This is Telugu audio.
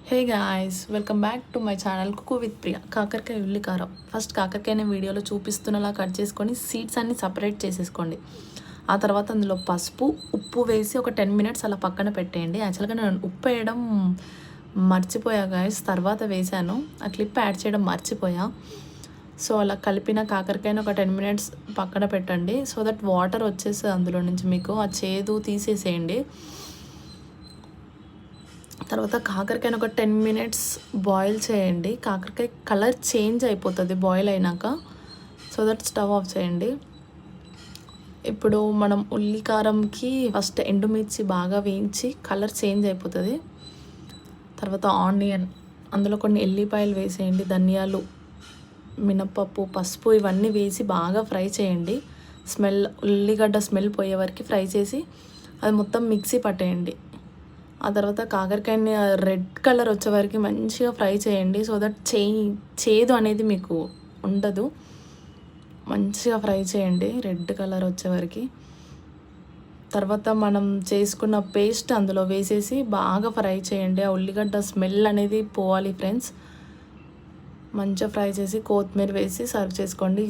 Hey guys, welcome back to my channel Kuku with Priya. కాకరకాయ ఉల్లికారం. ఫస్ట్ కాకరకాయని వీడియోలో చూపిస్తున్నలా కట్ చేసుకొని సీడ్స్ అన్ని సపరేట్ చేసేసుకోండి. ఆ తర్వాత అందులో పసుపు ఉప్పు వేసి ఒక 10 మినిట్స్ అలా పక్కన పెట్టేయండి. యాక్చువల్గా నేను ఉప్పు వేయడం మర్చిపోయా గాయస్, తర్వాత వేసాను. ఆ క్లిప్ యాడ్ చేయడం మర్చిపోయా. సో అలా కలిపిన కాకరకాయని ఒక 10 మినిట్స్ పక్కన పెట్టండి. సో దట్ వాటర్ వచ్చేస్తుంది అందులో నుంచి, మీకు ఆ చేదు తీసేసేయండి. తర్వాత కాకరకాయని ఒక 10 మినిట్స్ బాయిల్ చేయండి. కాకరకాయ కలర్ చేంజ్ అయిపోతుంది బాయిల్ అయినాక. సో దట్ స్టవ్ ఆఫ్ చేయండి. ఇప్పుడు మనం ఉల్లికారంకి ఫస్ట్ ఎండుమిర్చి బాగా వేయించి కలర్ చేంజ్ అయిపోతుంది. తర్వాత ఆనియన్, అందులో కొన్ని ఎల్లిపాయలు వేసేయండి. ధనియాలు, మినపప్పు, పసుపు ఇవన్నీ వేసి బాగా ఫ్రై చేయండి. ఉల్లిగడ్డ స్మెల్ పోయే వరకు ఫ్రై చేసి అది మొత్తం మిక్సీ పట్టేయండి. ఆ తర్వాత కాకరకాయని రెడ్ కలర్ వచ్చే వరకు మంచిగా ఫ్రై చేయండి. సో దట్ చేదు అనేది మీకు ఉండదు. మంచిగా ఫ్రై చేయండి రెడ్ కలర్ వచ్చే వరకు. తర్వాత మనం చేసుకున్న పేస్ట్ అందులో వేసేసి బాగా ఫ్రై చేయండి. ఆ ఉల్లిగడ్డ స్మెల్ అనేది పోవాలి ఫ్రెండ్స్. మంచిగా ఫ్రై చేసి కొత్తిమీర వేసి సర్వ్ చేసుకోండి.